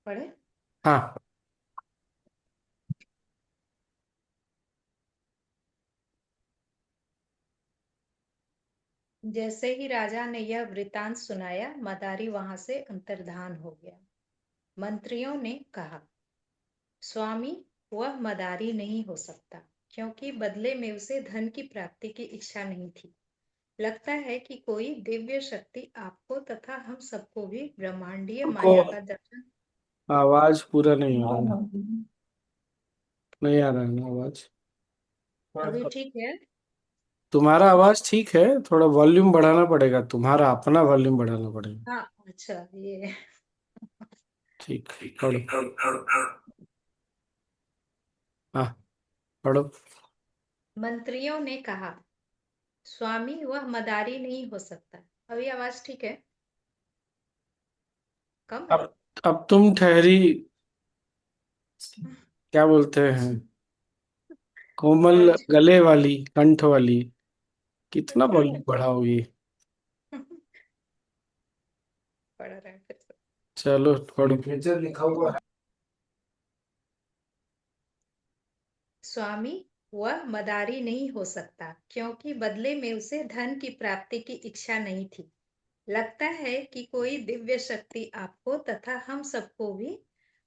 पढ़े। हाँ। जैसे ही राजा ने यह वृतांत सुनाया, मदारी वहां से अंतर्धान हो गया। मंत्रियों ने कहा, स्वामी, वह मदारी नहीं हो सकता, क्योंकि बदले में उसे धन की प्राप्ति की इच्छा नहीं थी। लगता है कि कोई दिव्य शक्ति आपको तथा हम सबको भी ब्रह्मांडीय को माया का दर्शन। आवाज पूरा नहीं आ रहा है। नहीं आ रहा है ना आवाज। अभी ठीक है। तुम्हारा आवाज ठीक है, थोड़ा वॉल्यूम बढ़ाना पड़ेगा, तुम्हारा अपना वॉल्यूम बढ़ाना पड़ेगा। हाँ, अच्छा, ये। ठीक। पढ़ो। हाँ, पढ़ो। मंत्रियों ने कहा, स्वामी, वह मदारी नहीं हो सकता। अभी आवाज ठीक है? कम है? अब तुम ठहरी, क्या बोलते हैं, कोमल बड़ी गले वाली, कंठ वाली, कितना वॉल्यूम बढ़ाओगी? पढ़ रहा है फिर से। चलो पढ़ो। लिटरेचर लिखा हुआ है। स्वामी, वह मदारी नहीं हो सकता, क्योंकि बदले में उसे धन की प्राप्ति की इच्छा नहीं थी। लगता है कि कोई दिव्य शक्ति आपको तथा हम सबको भी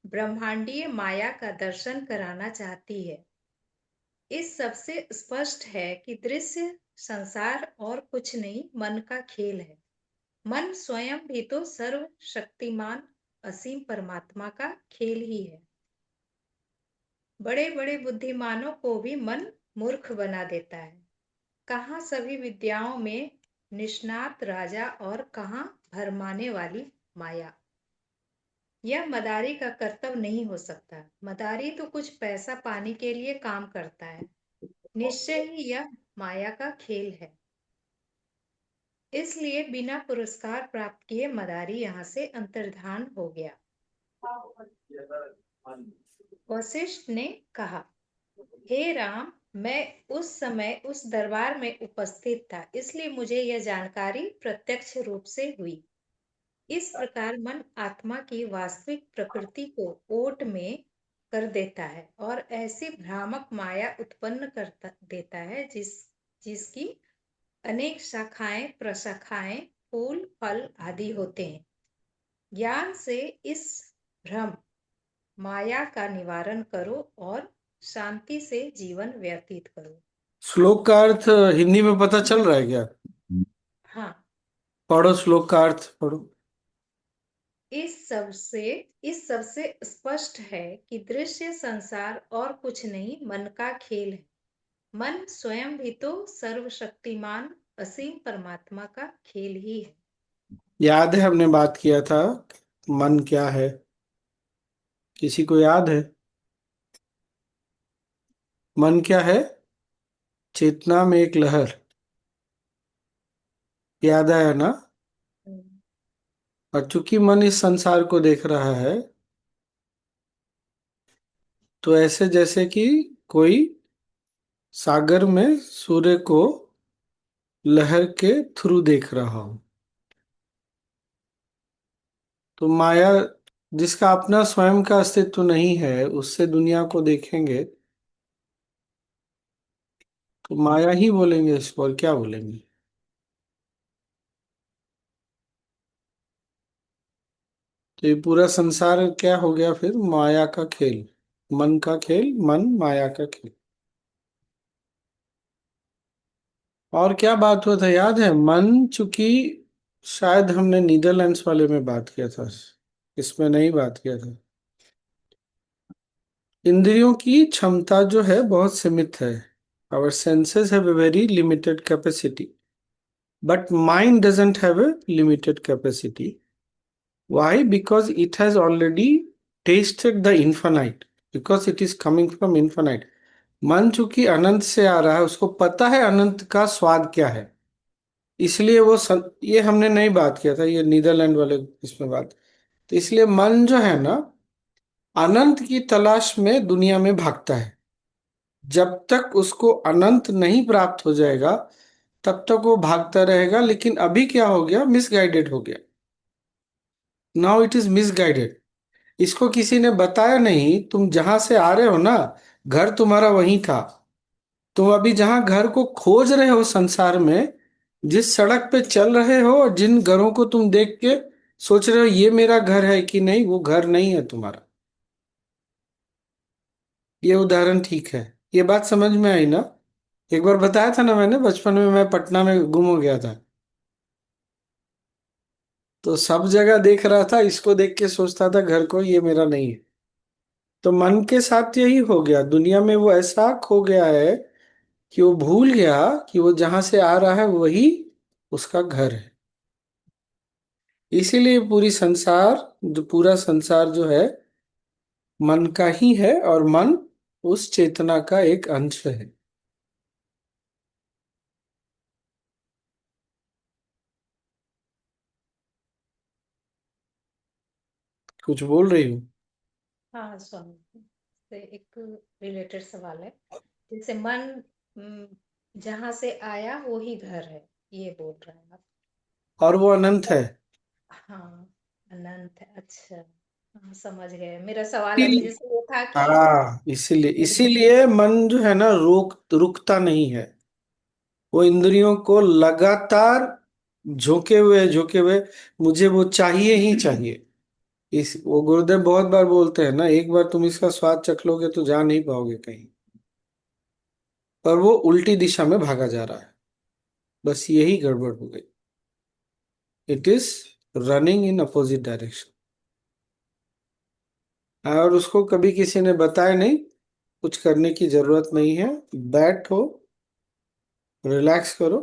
ब्रह्मांडीय माया का दर्शन कराना चाहती है। इस सबसे स्पष्ट है कि दृश्य संसार और कुछ नहीं, मन का खेल है। मन स्वयं भी तो सर्वशक्तिमान असीम परमात्मा का खेल ही है। बड़े बड़े बुद्धिमानों को भी मन मूर्ख बना देता है। कहाँ सभी विद्याओं में निष्णात राजा और कहाँ भरमाने वाली माया। यह मदारी का कर्तव्य नहीं हो सकता। मदारी तो कुछ पैसा पाने के लिए काम करता है। निश्चय ही यह माया का खेल है। इसलिए बिना पुरस्कार प्राप्त किए मदारी यहाँ से अंतर्धान हो गया। वशिष्ठ ने कहा, हे राम, मैं उस समय उस दरबार में उपस्थित था, इसलिए मुझे यह जानकारी प्रत्यक्ष रूप से हुई। इस प्रकार मन आत्मा की वास्तविक प्रकृति को ओट में कर देता है और ऐसी भ्रामक माया उत्पन्न कर देता है जिसकी अनेक शाखाएं, प्रशाखाएं, फूल, फल आदि होते हैं। ज्ञान से इस भ्रम माया का निवारण करो और शांति से जीवन व्यतीत करो। श्लोक का अर्थ हिंदी में पता चल रहा है क्या? हाँ। पढ़ो, श्लोक का अर्थ पढ़ो। इस सबसे स्पष्ट है कि दृश्य संसार और कुछ नहीं, मन का खेल है। मन स्वयं भी तो सर्वशक्तिमान असीम परमात्मा का खेल ही है। याद है हमने बात किया था, मन क्या है? किसी को याद है? मन क्या है? चेतना में एक लहर। याद आया ना? हम्म। और चूंकि मन इस संसार को देख रहा है, तो ऐसे जैसे कि कोई सागर में सूर्य को लहर के थ्रू देख रहा हो। तो माया, जिसका अपना स्वयं का अस्तित्व नहीं है, उससे दुनिया को देखेंगे तो माया ही बोलेंगे इसको, और क्या बोलेंगे? तो ये पूरा संसार क्या हो गया फिर? माया का खेल, मन का खेल, मन माया का खेल। और क्या बात हुआ था याद है? मन, चूंकि शायद हमने नीदरलैंड्स वाले में बात किया था, इसमें नहीं बात किया था। इंद्रियों की क्षमता जो है बहुत सीमित है। Our senses have a very limited capacity, but mind doesn't have a limited capacity. Why? Because it has already tasted the infinite, because it is coming from infinite. मन चूंकि अनंत से आ रहा है, उसको पता है अनंत का स्वाद क्या है, इसलिए ये हमने नहीं बात किया था, ये नीदरलैंड वाले इसमें बात। तो इसलिए मन जो है ना, अनंत की तलाश में दुनिया में भागता है। जब तक उसको अनंत नहीं प्राप्त हो जाएगा, तब तक वो भागता रहेगा, लेकिन अभी क्या हो गया, मिसगाइडेड हो गया। Now it is misguided. इसको किसी ने बताया नहीं, तुम जहां से आ रहे हो ना, घर तुम्हारा वहीं था। तुम अभी जहां घर को खोज रहे हो संसार में, जिस सड़क पे चल रहे हो और जिन घरों को तुम देख के सोच रहे हो ये मेरा घर है कि नहीं, वो घर नहीं है तुम्हारा। ये उदाहरण ठीक है। ये बात समझ में आई ना? एक बार बताया था ना मैंने, बचपन में मैं पटना में गुम हो गया था। तो सब जगह देख रहा था, इसको देख के सोचता था घर को, ये मेरा नहीं है। तो मन के साथ यही हो गया, दुनिया में वो ऐसा खो गया है कि वो भूल गया कि वो जहां से आ रहा है वही उसका घर है। इसीलिए पूरा संसार जो है मन का ही है, और मन उस चेतना का एक अंश है। कुछ बोल रही हूँ? हाँ स्वामी, से एक रिलेटेड सवाल है। जैसे मन जहाँ से आया वो ही घर है, ये बोल रहे हैं आप? और वो अनंत है। हाँ, अनंत है, अच्छा। हाँ, समझ गए। मेरा सवाल अभी इसीलिए जैसे वो था कि हाँ, इसीलिए गुरुदेव। इसीलिए मन जो है ना, रुकता नहीं है। वो इंद्रियों को लगातार झोंके हुए मुझे वो चाहिए ही चाहिए। इस वो गुरुदेव बहुत बार बोलते हैं ना, एक बार तुम इसका स्वाद चख लोगे तो जा नहीं पाओगे कहीं। पर वो उल्टी दिशा में भागा जा रहा है, बस यही गड़बड़ हो गई। It is running in opposite direction. और उसको कभी किसी ने बताया नहीं, कुछ करने की जरूरत नहीं है। बैठो, रिलैक्स करो,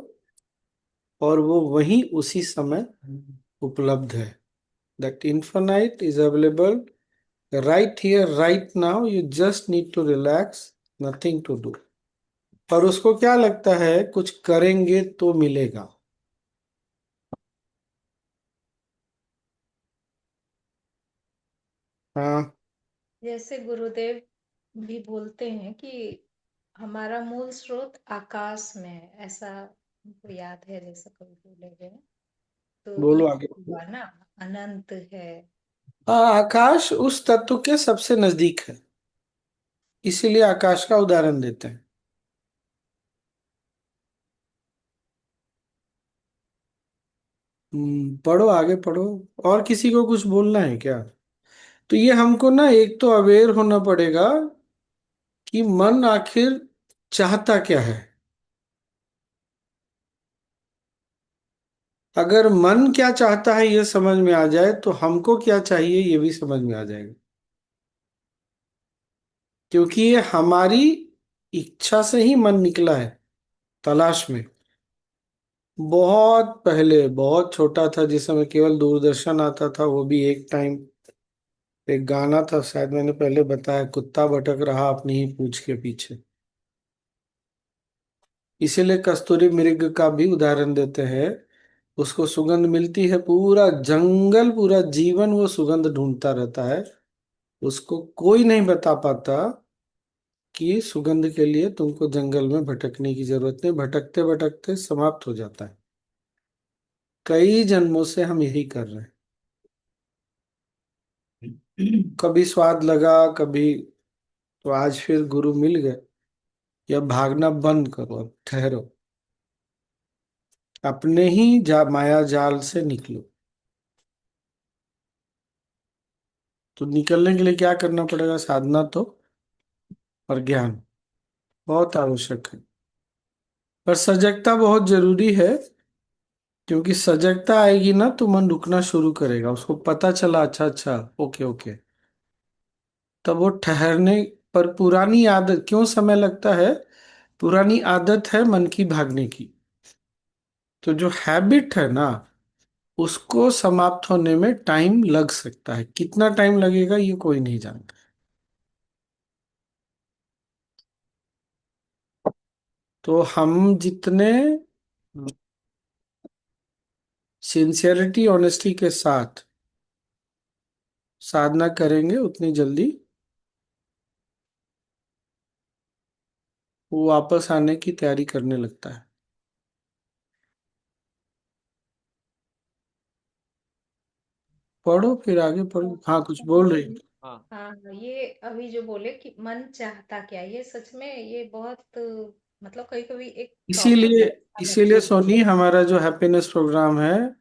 और वो वहीं उसी समय उपलब्ध है। That infinite is available right here, right now. You just need to relax, nothing to do. पर उसको क्या लगता है, कुछ करेंगे तो मिलेगा। हाँ, जैसे गुरुदेव भी बोलते हैं कि हमारा मूल स्रोत आकाश में है, ऐसा हमको याद है, जैसा कभी बोले गए। तो बोलो ये आगे। हुआ ना, अनंत है। हाँ, आकाश उस तत्व के सबसे नजदीक है, इसीलिए आकाश का उदाहरण देते हैं। पढ़ो, आगे पढ़ो। और किसी को कुछ बोलना है क्या? तो ये हमको ना एक तो अवेयर होना पड़ेगा कि मन आखिर चाहता क्या है। अगर मन क्या चाहता है ये समझ में आ जाए, तो हमको क्या चाहिए ये भी समझ में आ जाएगा। क्योंकि ये हमारी इच्छा से ही मन निकला है तलाश में। बहुत पहले, बहुत छोटा था जिस समय केवल दूरदर्शन आता था, वो भी एक टाइम, एक गाना था, शायद मैंने पहले बताया, कुत्ता भटक रहा अपनी ही पूंछ के पीछे। इसीलिए कस्तूरी मृग का भी उदाहरण देते हैं। उसको सुगंध मिलती है, पूरा जंगल, पूरा जीवन वो सुगंध ढूंढता रहता है। उसको कोई नहीं बता पाता कि सुगंध के लिए तुमको जंगल में भटकने की जरूरत नहीं, भटकते भटकते समाप्त हो जाता है। कई जन्मों से हम यही कर रहे हैं। कभी स्वाद लगा, कभी, तो आज फिर गुरु मिल गए। या भागना बंद करो, अब ठहरो, अपने ही माया जाल से निकलो। तो निकलने के लिए क्या करना पड़ेगा? साधना तो, और ज्ञान बहुत आवश्यक है। पर सजगता बहुत जरूरी है, क्योंकि सजगता आएगी ना तो मन रुकना शुरू करेगा, उसको पता चला अच्छा अच्छा, ओके ओके। तब वो ठहरने पर, पुरानी आदत क्यों समय लगता है? पुरानी आदत है मन की भागने की। तो जो हैबिट है ना, उसको समाप्त होने में टाइम लग सकता है। कितना टाइम लगेगा ये कोई नहीं जानता। तो हम जितने सिंसियरिटी ऑनेस्टी के साथ साधना करेंगे, उतनी जल्दी वो वापस आने की तैयारी करने लगता है। पढ़ो, फिर आगे पढ़ो। हाँ, कुछ बोल रही हो? हाँ। हाँ, ये अभी जो बोले कि मन चाहता क्या, ये सच में ये बहुत मतलब कभी कभी एक प्रॉब्लम इसीलिए है इसीलिए बच्चे को। सोनी, हमारा जो हैप्पीनेस प्रोग्राम है,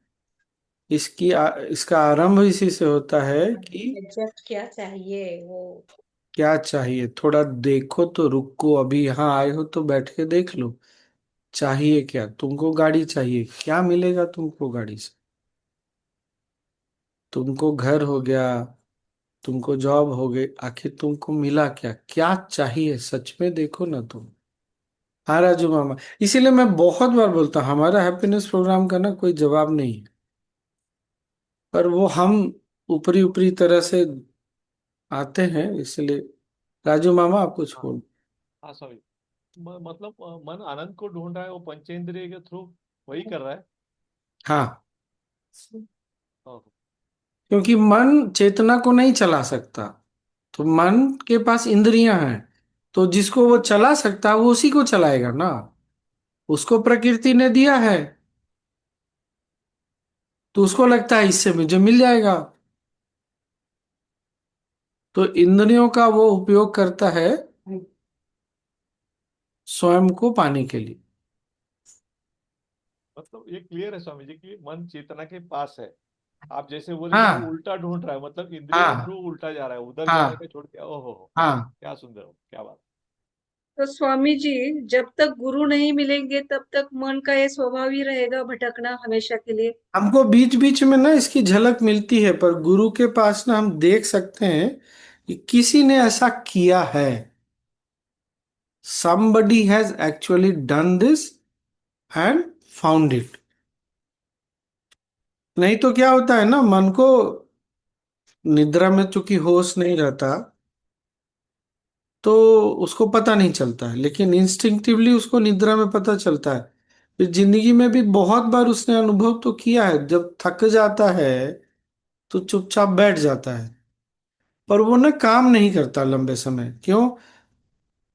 इसका आरंभ इसी से होता है कि एग्जैक्ट क्या चाहिए वो। क्या चाहिए, थोड़ा देखो तो, रुको, अभी यहाँ आए हो तो बैठ के देख लो। चाहिए क्या तुमको? गाड़ी चाहिए, क्या मिलेगा तुमको गाड़ी से? तुमको घर हो गया, तुमको जॉब हो गई, आखिर तुमको मिला क्या? क्या चाहिए सच में, देखो ना तुम। हाँ राजू मामा, इसीलिए मैं बहुत बार बोलता हूँ, हमारा हैप्पीनेस प्रोग्राम का ना कोई जवाब नहीं है। पर वो हम ऊपरी ऊपरी तरह से आते हैं, इसलिए। राजू मामा, आप कुछ हाँ। बोल। हाँ सॉरी। मतलब मन आनंद को ढूंढ रहा है, वो पंचेंद्रिय के थ्रू वही कर रहा है। हाँ, हाँ। क्योंकि मन चेतना को नहीं चला सकता, तो मन के पास इंद्रियां हैं, तो जिसको वो चला सकता है वो उसी को चलाएगा ना। उसको प्रकृति ने दिया है, तो उसको लगता है इससे मुझे मिल जाएगा, तो इंद्रियों का वो उपयोग करता है स्वयं को पाने के लिए। मतलब ये क्लियर है स्वामी जी कि मन चेतना के पास है। आप जैसे बोले कि वो हाँ, उल्टा ढूंढ रहा है, मतलब इंद्रियों के थ्रू हाँ, उल्टा जा रहा है, उधर जाने हाँ, का छोड़ के। ओहो हो। हाँ। क्या सुंदर हो, क्या बात। तो स्वामी जी, जब तक गुरु नहीं मिलेंगे तब तक मन का ये स्वभाव ही रहेगा भटकना हमेशा के लिए। हमको बीच बीच में ना इसकी झलक मिलती है, पर गुरु के पास ना हम देख सकते हैं कि किसी ने ऐसा किया है। somebody has actually done this and found it। नहीं तो क्या होता है ना, मन को निद्रा में चूंकि होश नहीं रहता, तो उसको पता नहीं चलता है, लेकिन इंस्टिंक्टिवली उसको निद्रा में पता चलता है। फिर जिंदगी में भी बहुत बार उसने अनुभव तो किया है, जब थक जाता है तो चुपचाप बैठ जाता है, पर वो ना काम नहीं करता लंबे समय। क्यों?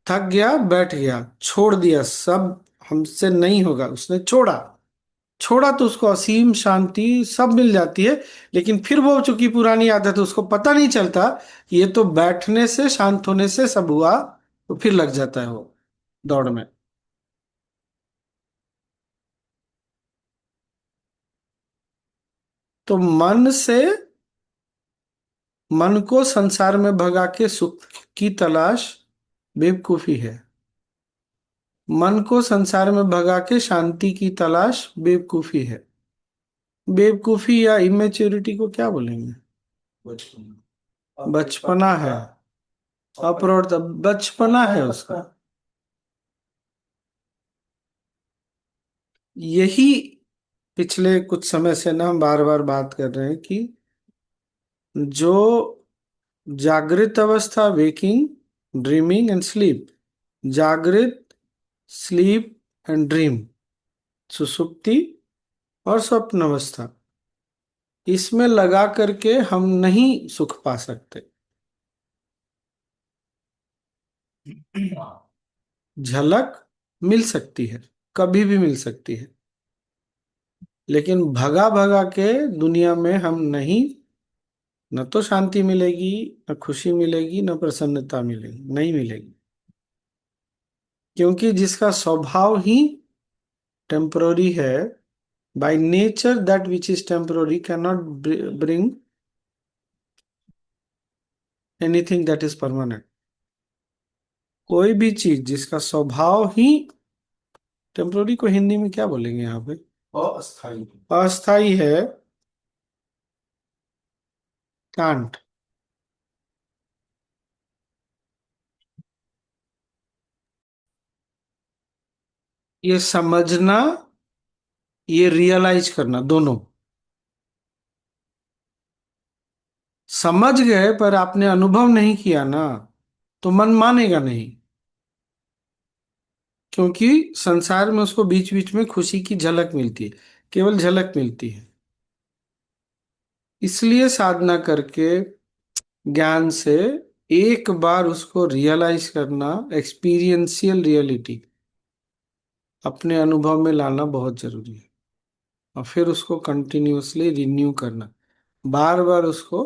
थक गया, बैठ गया, छोड़ दिया सब, हमसे नहीं होगा, उसने छोड़ा। छोड़ा तो उसको असीम शांति सब मिल जाती है, लेकिन फिर वो चूंकि पुरानी आदत है, उसको पता नहीं चलता ये तो बैठने से, शांत होने से सब हुआ, तो फिर लग जाता है वो दौड़ में। तो मन को संसार में भगा के सुख की तलाश बेवकूफी है। मन को संसार में भगा के शांति की तलाश बेवकूफी है। बेवकूफी या इमेच्योरिटी को क्या बोलेंगे? बचपना है, अप्रौढ़, बचपना है उसका। यही पिछले कुछ समय से ना हम बार बार बात कर रहे हैं कि जो जागृत अवस्था, वेकिंग, ड्रीमिंग एंड स्लीप, जागृत, स्लीप एंड ड्रीम, सुसुप्ति और स्वप्न अवस्था, इसमें लगा करके हम नहीं सुख पा सकते। झलक मिल सकती है, कभी भी मिल सकती है, लेकिन भगा भगा के दुनिया में हम नहीं, न तो शांति मिलेगी, न खुशी मिलेगी, न प्रसन्नता मिलेगी, नहीं मिलेगी। क्योंकि जिसका स्वभाव ही टेम्पररी है, by nature that which is temporary can not bring anything that is permanent. कोई भी चीज जिसका स्वभाव ही टेम्पररी को हिंदी में क्या बोलेंगे यहाँ पे? अस्थाई। अस्थाई है, कांट। ये समझना, ये रियलाइज करना, दोनों। समझ गए पर आपने अनुभव नहीं किया ना, तो मन मानेगा नहीं। क्योंकि संसार में उसको बीच बीच में खुशी की झलक मिलती है, केवल झलक मिलती है। इसलिए साधना करके, ज्ञान से एक बार उसको रियलाइज करना, एक्सपीरियंशियल रियलिटी अपने अनुभव में लाना बहुत जरूरी है, और फिर उसको कंटिन्यूअसली रिन्यू करना। बार बार उसको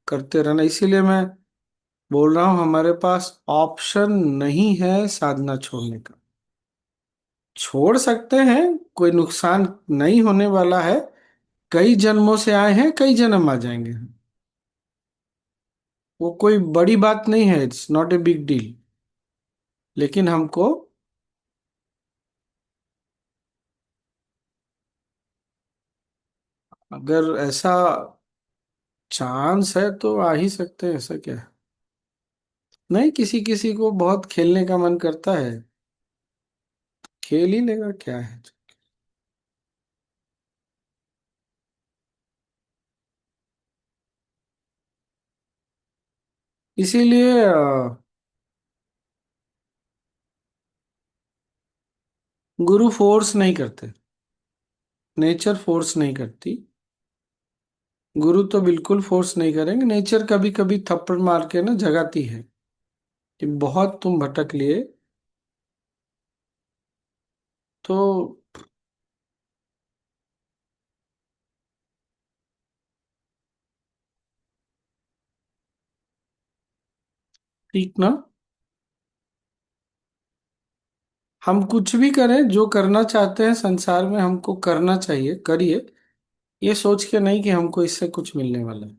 करते रहना। इसीलिए मैं बोल रहा हूं हमारे पास ऑप्शन नहीं है साधना छोड़ने का। छोड़ सकते हैं, कोई नुकसान नहीं होने वाला है। कई जन्मों से आए हैं, कई जन्म आ जाएंगे। वो कोई बड़ी बात नहीं है, it's not a big deal. लेकिन हमको अगर ऐसा चांस है तो आ ही सकते हैं, ऐसा क्या है। नहीं, किसी किसी को बहुत खेलने का मन करता है, खेल ही लेगा, क्या है। इसीलिए गुरु फोर्स नहीं करते, नेचर फोर्स नहीं करती। गुरु तो बिल्कुल फोर्स नहीं करेंगे। नेचर कभी कभी थप्पड़ मार के ना जगाती है कि बहुत तुम भटक लिए, तो ठीक ना। हम कुछ भी करें, जो करना चाहते हैं संसार में हमको करना चाहिए, करिए। ये सोच के नहीं कि हमको इससे कुछ मिलने वाला है।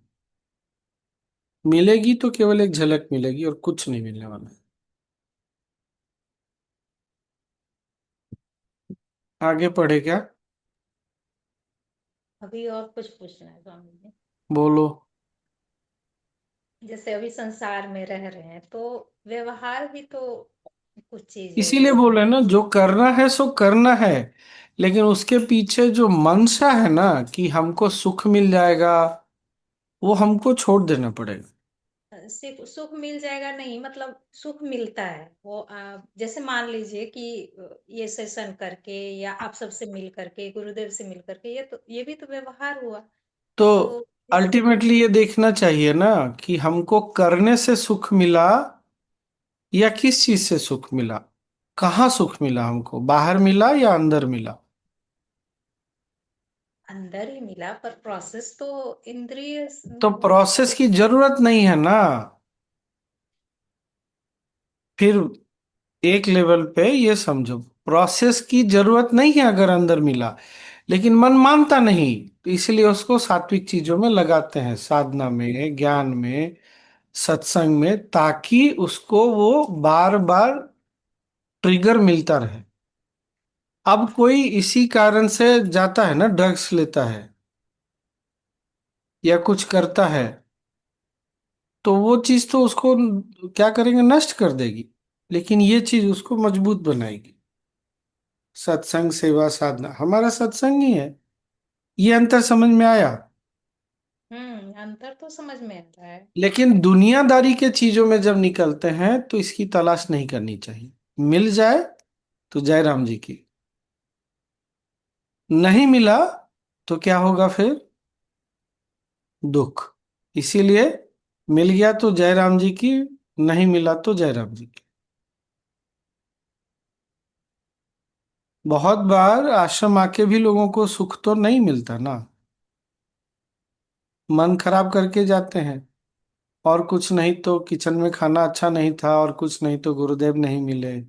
मिलेगी तो केवल एक झलक मिलेगी और कुछ नहीं मिलने वाला है। आगे पढ़े क्या? अभी और कुछ पूछना है स्वामी जी? बोलो। जैसे अभी संसार में रह रहे हैं तो व्यवहार भी तो कुछ चीज है इसीलिए बोल जैसे। रहे हैं ना, जो करना है सो करना है। लेकिन उसके पीछे जो मंशा है ना कि हमको सुख मिल जाएगा, वो हमको छोड़ देना पड़ेगा। सिर्फ सुख मिल जाएगा नहीं, मतलब सुख मिलता है वो जैसे मान लीजिए कि ये सेशन करके या आप सबसे मिल करके, गुरुदेव से मिल करके, ये भी तो व्यवहार हुआ। तो तो इस अल्टीमेटली ये देखना चाहिए ना कि हमको करने से सुख मिला या किस चीज से सुख मिला। कहाँ सुख मिला हमको, बाहर मिला या अंदर मिला? अंदर ही मिला, पर प्रोसेस तो इंद्रिय तो प्रोसेस की जरूरत नहीं है ना। फिर एक लेवल पे ये समझो, प्रोसेस की जरूरत नहीं है अगर अंदर मिला। लेकिन मन मानता नहीं, तो इसलिए उसको सात्विक चीजों में लगाते हैं, साधना में, ज्ञान में, सत्संग में, ताकि उसको वो बार बार ट्रिगर मिलता रहे। अब कोई इसी कारण से जाता है ना, ड्रग्स लेता है या कुछ करता है, तो वो चीज तो उसको क्या करेंगे, नष्ट कर देगी। लेकिन ये चीज उसको मजबूत बनाएगी। सत्संग, सेवा, साधना हमारा सत्संग ही है। ये अंतर समझ में आया? अंतर तो समझ में आता है। लेकिन दुनियादारी के चीजों में जब निकलते हैं तो इसकी तलाश नहीं करनी चाहिए। मिल जाए तो जय राम जी की, नहीं मिला तो क्या होगा फिर? दुख। इसीलिए मिल गया तो जय राम जी की, नहीं मिला तो जय राम जी की। बहुत बार आश्रम आके भी लोगों को सुख तो नहीं मिलता ना, मन खराब करके जाते हैं। और कुछ नहीं तो किचन में खाना अच्छा नहीं था, और कुछ नहीं तो गुरुदेव नहीं मिले।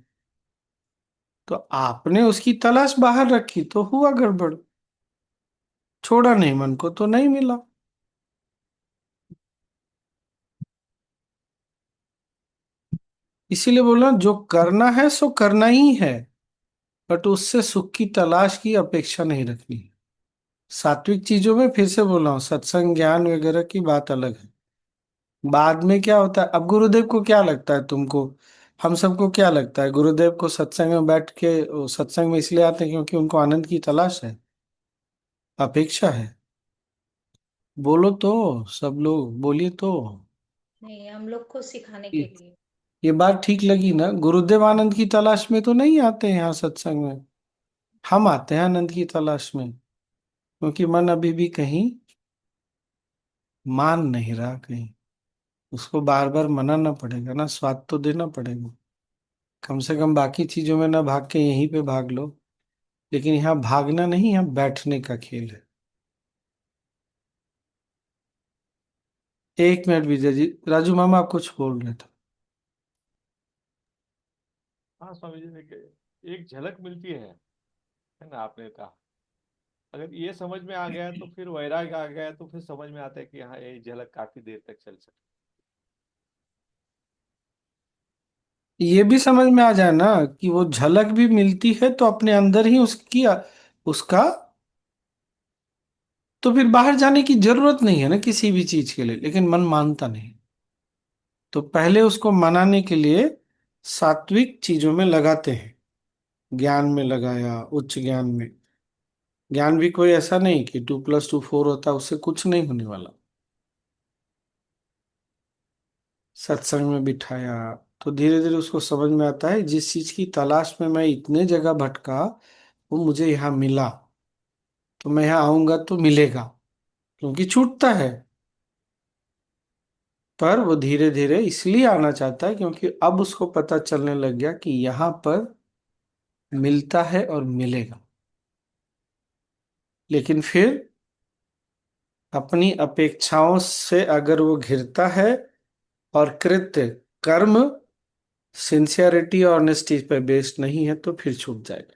तो आपने उसकी तलाश बाहर रखी तो हुआ गड़बड़, छोड़ा नहीं मन को तो नहीं मिला। इसीलिए बोला, जो करना है सो करना ही है, बट उससे सुख की तलाश की अपेक्षा नहीं रखनी। सात्विक चीजों में फिर से बोल रहा हूँ, सत्संग, ज्ञान वगैरह की बात अलग है। बाद में क्या होता है, अब गुरुदेव को क्या लगता है तुमको, हम सबको क्या लगता है, गुरुदेव को सत्संग में बैठ के, वो सत्संग में इसलिए आते हैं क्योंकि उनको आनंद की तलाश है, अपेक्षा है। बोलो तो, सब लोग बोलिए तो। नहीं, हम लोग को सिखाने ये के लिए। ये बात ठीक लगी ना? गुरुदेव आनंद की तलाश में तो नहीं आते हैं यहाँ सत्संग में। हम आते हैं आनंद की तलाश में, क्योंकि मन अभी भी कहीं मान नहीं रहा, कहीं उसको बार बार मनाना पड़ेगा ना, स्वाद तो देना पड़ेगा। कम से कम बाकी चीजों में ना भाग के यहीं पे भाग लो। लेकिन यहाँ भागना नहीं, यहाँ बैठने का खेल है। एक मिनट विजय जी, राजू मामा आप कुछ बोल रहे थे। हाँ स्वामी जी, देखिए एक झलक मिलती है ना, आपने कहा। अगर ये समझ में आ गया तो फिर वैराग्य आ गया, तो फिर समझ में आता है कि हाँ, ये झलक काफी देर तक चल सकती ये भी समझ में आ जाए ना कि वो झलक भी मिलती है तो अपने अंदर ही उसकी उसका, तो फिर बाहर जाने की जरूरत नहीं है ना किसी भी चीज के लिए, लेकिन मन मानता नहीं। तो पहले उसको मनाने के लिए सात्विक चीजों में लगाते हैं। ज्ञान में लगाया, उच्च ज्ञान में। ज्ञान भी कोई ऐसा नहीं कि 2+2 4 होता, उससे कुछ नहीं होने वाला। सत्संग में बिठाया तो धीरे धीरे उसको समझ में आता है, जिस चीज की तलाश में मैं इतने जगह भटका वो मुझे यहाँ मिला, तो मैं यहाँ आऊंगा तो मिलेगा। क्योंकि छूटता है, पर वो धीरे धीरे इसलिए आना चाहता है क्योंकि अब उसको पता चलने लग गया कि यहाँ पर मिलता है और मिलेगा। लेकिन फिर अपनी अपेक्षाओं से अगर वो घिरता है और कृत्य कर्म सिंसियरिटी और ऑनेस्टी पर बेस्ड नहीं है तो फिर छूट जाएगा।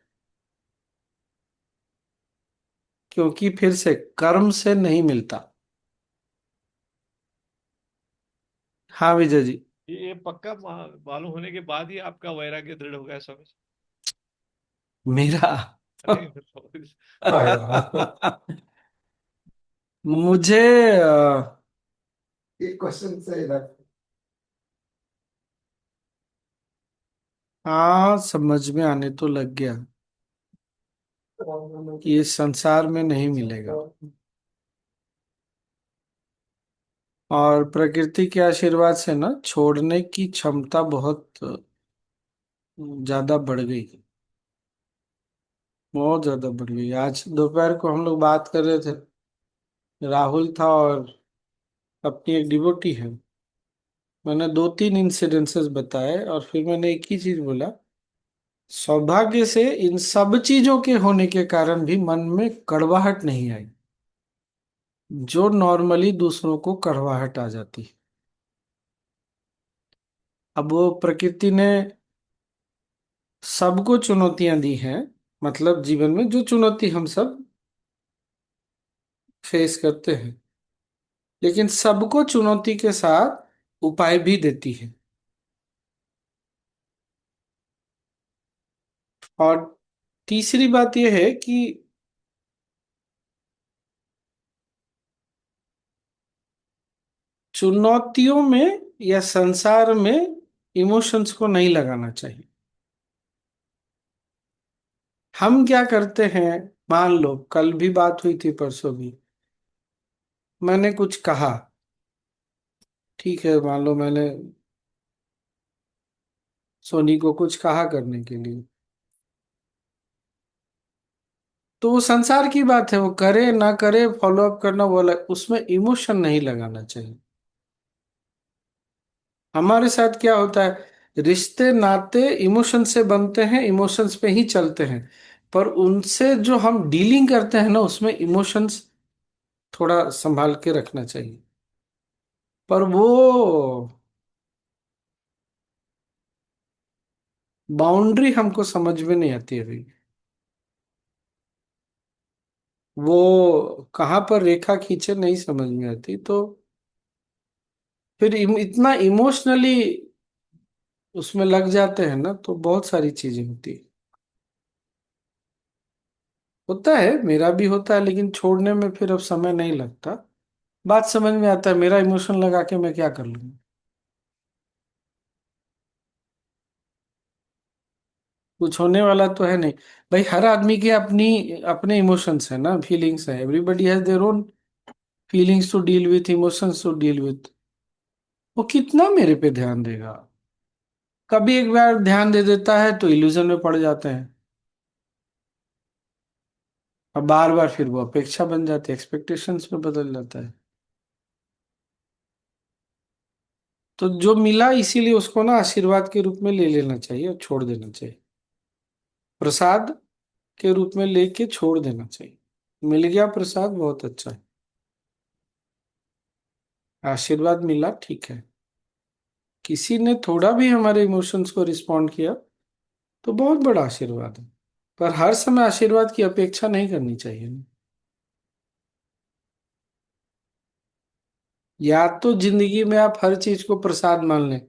क्योंकि फिर से कर्म से नहीं मिलता। हाँ विजय जी। है। ये पक्का मालूम होने के बाद ही आपका वैराग्य दृढ़ हो गया स्वामी जी? मेरा नहीं स्वामी जी। मुझे एक क्वेश्चन सही था। हाँ समझ में आने तो लग गया कि ये संसार में नहीं मिलेगा, और प्रकृति के आशीर्वाद से ना छोड़ने की क्षमता बहुत ज्यादा बढ़ गई। बहुत ज्यादा बढ़ गई। आज दोपहर को हम लोग बात कर रहे थे, राहुल था और अपनी एक डिवोटी है। मैंने 2-3 इंसिडेंसेस बताए और फिर मैंने एक ही चीज बोला, सौभाग्य से इन सब चीजों के होने के कारण भी मन में कड़वाहट नहीं आई, जो नॉर्मली दूसरों को कड़वाहट आ जाती है। अब वो प्रकृति ने सबको चुनौतियां दी हैं, मतलब जीवन में जो चुनौती हम सब फेस करते हैं, लेकिन सबको चुनौती के साथ उपाय भी देती है। और तीसरी बात यह है कि चुनौतियों में या संसार में इमोशंस को नहीं लगाना चाहिए। हम क्या करते हैं, मान लो कल भी बात हुई थी, परसों भी मैंने कुछ कहा, ठीक है, मान लो मैंने सोनी को कुछ कहा करने के लिए, तो वो संसार की बात है, वो करे ना करे, फॉलो अप करना वो अलग, उसमें इमोशन नहीं लगाना चाहिए। हमारे साथ क्या होता है, रिश्ते नाते इमोशन से बनते हैं, इमोशंस पे ही चलते हैं, पर उनसे जो हम डीलिंग करते हैं ना उसमें इमोशंस थोड़ा संभाल के रखना चाहिए। पर वो बाउंड्री हमको समझ में नहीं आती अभी, वो कहाँ पर रेखा खींचे नहीं समझ में आती, तो फिर इतना इमोशनली उसमें लग जाते हैं ना, तो बहुत सारी चीजें होती है। होता है, मेरा भी होता है, लेकिन छोड़ने में फिर अब समय नहीं लगता। बात समझ में आता है, मेरा इमोशन लगा के मैं क्या कर लूंगा। कुछ होने वाला तो है नहीं। भाई हर आदमी के अपनी अपने इमोशंस है ना, फीलिंग्स है, everybody has their own feelings to deal with, emotions to deal with. वो कितना मेरे पे ध्यान देगा। कभी एक बार ध्यान दे देता है तो इल्यूजन में पड़ जाते हैं, और बार बार फिर वो अपेक्षा बन जाती है, एक्सपेक्टेशंस में बदल जाता है। तो जो मिला इसीलिए उसको ना आशीर्वाद के रूप में ले लेना चाहिए और छोड़ देना चाहिए, प्रसाद के रूप में लेके छोड़ देना चाहिए। मिल गया प्रसाद, बहुत अच्छा है। आशीर्वाद मिला, ठीक है। किसी ने थोड़ा भी हमारे इमोशंस को रिस्पॉन्ड किया तो बहुत बड़ा आशीर्वाद है। पर हर समय आशीर्वाद की अपेक्षा नहीं करनी चाहिए ना। या तो जिंदगी में आप हर चीज को प्रसाद मान लें,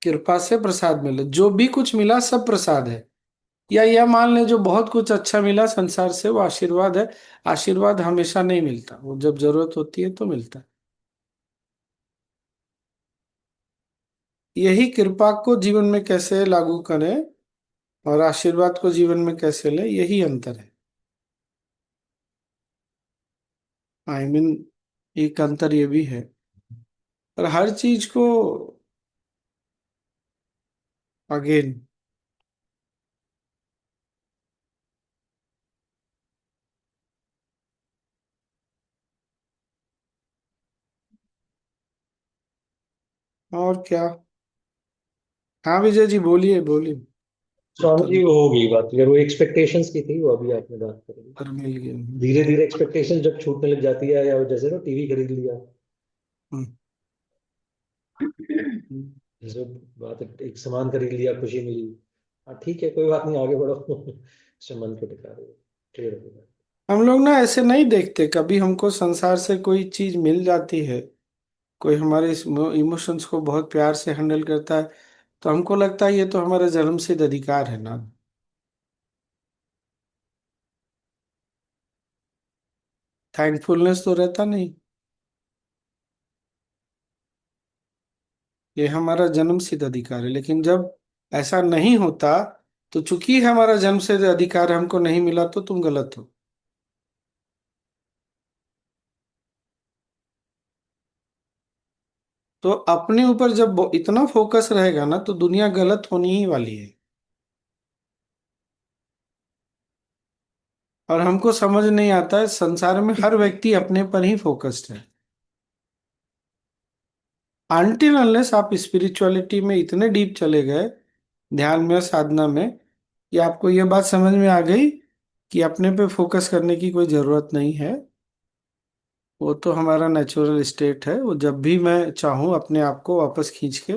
कृपा से प्रसाद मिले, जो भी कुछ मिला सब प्रसाद है। या यह मान लें जो बहुत कुछ अच्छा मिला संसार से वो आशीर्वाद है। आशीर्वाद हमेशा नहीं मिलता, वो जब जरूरत होती है तो मिलता है। यही कृपा को जीवन में कैसे लागू करें और आशीर्वाद को जीवन में कैसे लें, यही अंतर है। आई मीन एक अंतर ये भी है। पर हर चीज को अगेन और क्या। हाँ विजय जी, बोलिए बोलिए। स्वामी उत्तर जी वो होगी बात, अगर वो एक्सपेक्टेशंस की थी वो अभी आपने बात करी। उत्तर मिल गया। धीरे धीरे एक्सपेक्टेशन जब छूटने लग जाती है, या वो जैसे ना टीवी खरीद लिया, हम्म, जैसे बात एक सामान खरीद लिया, खुशी मिली, हाँ ठीक है कोई बात नहीं आगे बढ़ो। उससे मन को टिका रहे, क्लियर हो गया। हम लोग ना ऐसे नहीं देखते, कभी हमको संसार से कोई चीज मिल जाती है, कोई हमारे इमोशंस को बहुत प्यार से हैंडल करता है, तो हमको लगता है ये तो हमारा जन्मसिद्ध अधिकार है ना। थैंकफुलनेस तो रहता नहीं। ये हमारा जन्मसिद्ध अधिकार है, लेकिन जब ऐसा नहीं होता तो चूंकि हमारा जन्मसिद्ध अधिकार हमको नहीं मिला तो तुम गलत हो। तो अपने ऊपर जब इतना फोकस रहेगा ना तो दुनिया गलत होनी ही वाली है। और हमको समझ नहीं आता है, संसार में हर व्यक्ति अपने पर ही फोकस्ड है। अनटिल अनलेस आप स्पिरिचुअलिटी में इतने डीप चले गए, ध्यान में और साधना में, कि आपको ये बात समझ में आ गई कि अपने पे फोकस करने की कोई जरूरत नहीं है। वो तो हमारा नेचुरल स्टेट है, वो जब भी मैं चाहूँ अपने आप को वापस खींच के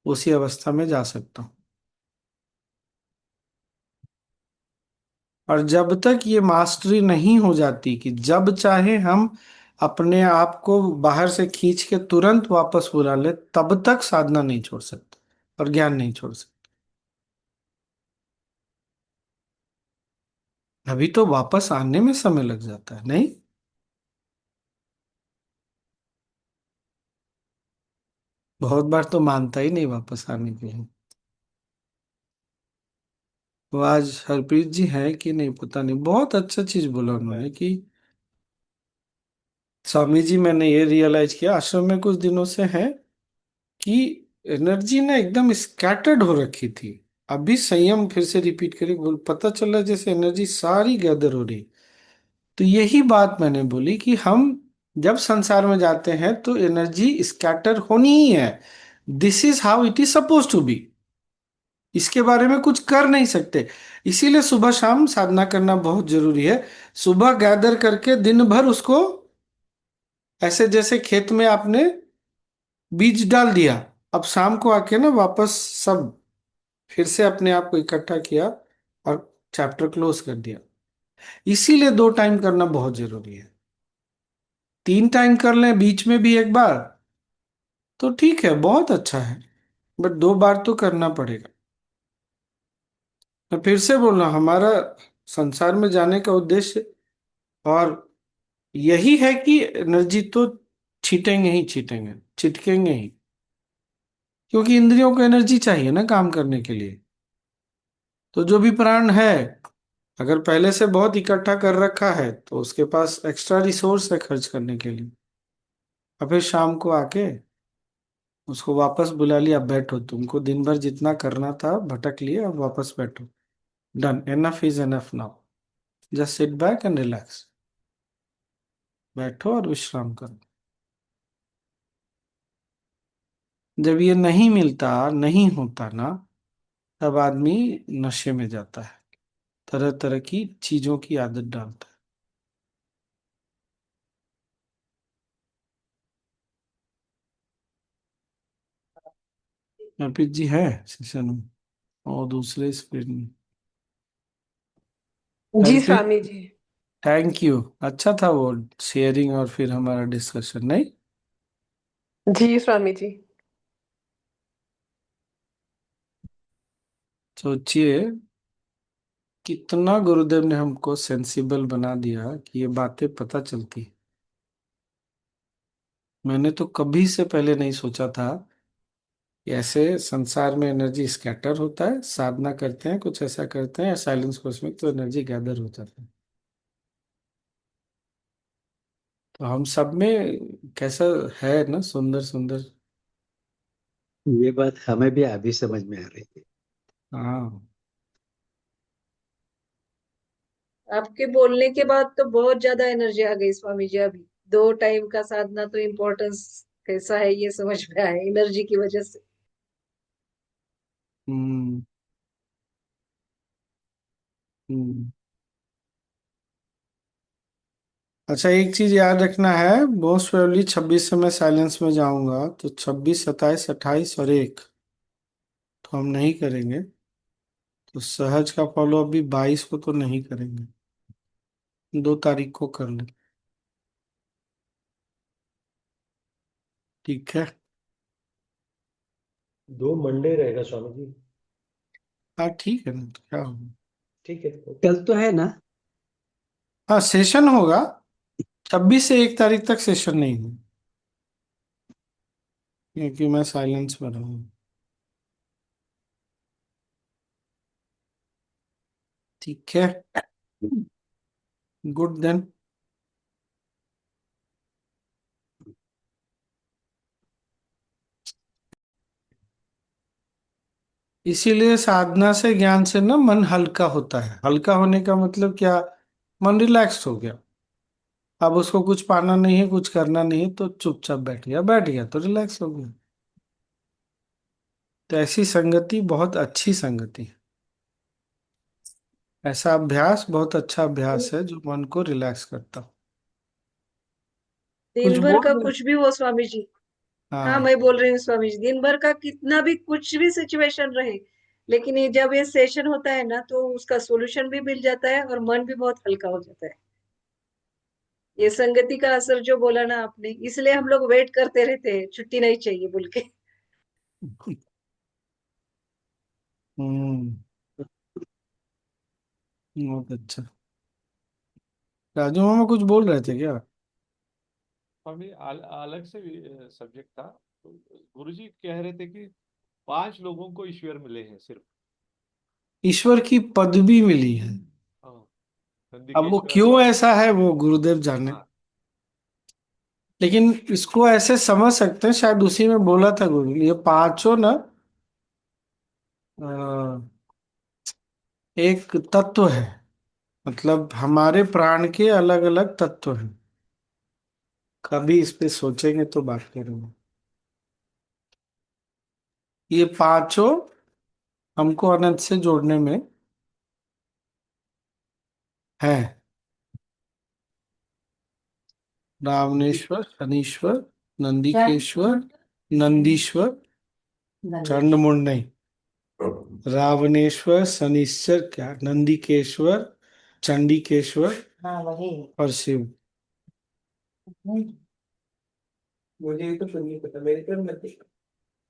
उसी अवस्था में जा सकता हूँ। और जब तक ये मास्टरी नहीं हो जाती कि जब चाहे हम अपने आप को बाहर से खींच के तुरंत वापस बुला ले, तब तक साधना नहीं छोड़ सकते और ज्ञान नहीं छोड़ सकते। अभी तो वापस आने में समय लग जाता है नहीं। बहुत बार तो मानता ही नहीं वापस आने के लिए। वो आज हरप्रीत जी हैं कि नहीं पता नहीं, बहुत अच्छा चीज बोला उन्होंने कि स्वामी जी मैंने ये रियलाइज किया आश्रम में कुछ दिनों से है कि एनर्जी ना एकदम स्कैटर्ड हो रखी थी। अभी संयम फिर से रिपीट करी, बोल पता चल रहा है जैसे एनर्जी सारी गैदर हो रही। तो यही बात मैंने बोली कि हम जब संसार में जाते हैं तो एनर्जी स्कैटर होनी ही है। This is how it is suppose to be. इसके बारे में कुछ कर नहीं सकते। इसीलिए सुबह शाम साधना करना बहुत जरूरी है। सुबह गैदर करके दिन भर उसको, ऐसे जैसे खेत में आपने बीज डाल दिया, अब शाम को आके ना वापस सब फिर से अपने आप को इकट्ठा किया और चैप्टर क्लोज कर दिया। इसीलिए 2 टाइम करना बहुत जरूरी है। 3 टाइम कर लें बीच में भी एक बार तो ठीक है, बहुत अच्छा है। बट 2 बार तो करना पड़ेगा। मैं फिर से बोल रहा हूं, हमारा संसार में जाने का उद्देश्य और यही है कि एनर्जी तो छीटेंगे ही छीटेंगे, छिटकेंगे ही। क्योंकि इंद्रियों को एनर्जी चाहिए ना काम करने के लिए। तो जो भी प्राण है, अगर पहले से बहुत इकट्ठा कर रखा है तो उसके पास एक्स्ट्रा रिसोर्स है खर्च करने के लिए। और फिर शाम को आके उसको वापस बुला लिया, बैठो, तुमको दिन भर जितना करना था भटक लिए, अब वापस बैठो। Done, enough is enough now. Just sit back and relax. बैठो और विश्राम करो। जब ये नहीं मिलता, नहीं होता ना, तब आदमी नशे में जाता है, तरह तरह की चीजों की आदत डालता है। अर्पित जी है सेशन में और दूसरे स्पीड में? जी अर्पित, स्वामी जी। थैंक यू, अच्छा था वो शेयरिंग और फिर हमारा डिस्कशन, नहीं? जी स्वामी जी। सोचिए कितना गुरुदेव ने हमको सेंसिबल बना दिया कि ये बातें पता चलती। मैंने तो कभी से पहले नहीं सोचा था कि ऐसे संसार में एनर्जी स्कैटर होता है, साधना करते हैं, कुछ ऐसा करते हैं, साइलेंस कोर्स में तो एनर्जी गैदर हो जाता है। तो हम सब में कैसा है ना, सुंदर सुंदर। ये बात हमें भी अभी समझ में आ रही थी। हाँ, आपके बोलने के बाद तो बहुत ज्यादा एनर्जी आ गई स्वामी जी। अभी 2 टाइम का साधना तो इम्पोर्टेंस कैसा है ये समझ में आया एनर्जी की वजह से। हम्म, हम्म। अच्छा, एक चीज याद रखना है, मोस्ट प्रोबेबली 26 से मैं साइलेंस में जाऊंगा, तो 26, 27, 28 और 1 तो हम नहीं करेंगे। तो सहज का फॉलो अभी 22 को तो नहीं करेंगे, 2 तारीख को कर ले। ठीक है? 2 मंडे रहेगा स्वामी जी। हाँ ठीक है ना, तो क्या होगा। ठीक है, कल तो है ना? हाँ सेशन होगा, 26 से 1 तारीख तक सेशन नहीं है, क्योंकि मैं साइलेंस में रहूंगा। ठीक है, गुड देन। इसीलिए साधना से, ज्ञान से ना मन हल्का होता है। हल्का होने का मतलब क्या? मन रिलैक्स हो गया। अब उसको कुछ पाना नहीं है, कुछ करना नहीं है, तो चुपचाप बैठ गया तो रिलैक्स हो गया। तो ऐसी संगति बहुत अच्छी संगति है। ऐसा अभ्यास बहुत अच्छा अभ्यास है जो मन को रिलैक्स करता हो। कुछ दिन भर बोल का रहे? कुछ भी हो स्वामी जी। हाँ हाँ। मैं बोल रही हूँ स्वामी जी, दिन भर का कितना भी कुछ भी सिचुएशन रहे, लेकिन ये जब ये सेशन होता है ना तो उसका सोल्यूशन भी मिल जाता है और मन भी बहुत हल्का हो जाता है। ये संगति का असर जो बोला ना आपने, इसलिए हम लोग वेट करते रहते हैं, छुट्टी नहीं चाहिए बोल के। हम्म, बहुत अच्छा। राजू मामा कुछ बोल रहे थे क्या? स्वामी अलग से सब्जेक्ट था। तो गुरुजी कह रहे थे कि 5 लोगों को ईश्वर मिले हैं सिर्फ। ईश्वर की पदवी मिली है। हाँ, अब वो नंदिकेश्वर। क्यों ऐसा है वो गुरुदेव जाने। हाँ। लेकिन इसको ऐसे समझ सकते हैं, शायद उसी में बोला था गुरु, ये पांचों ना अ, एक तत्व है। मतलब हमारे प्राण के अलग अलग तत्व हैं। कभी इस पे सोचेंगे तो बात करेंगे। ये पांचों हमको अनंत से जोड़ने में है। रावणेश्वर, शनीश्वर, नंदिकेश्वर, नंदीश्वर, चंडमुंड नहीं, रावणेश्वर, शनीश्वर, क्या नंदिकेश्वर, चंडीकेश्वर, हाँ वही, और शिव। मुझे ये तो सुनिए पता, मेरे को मत देखो।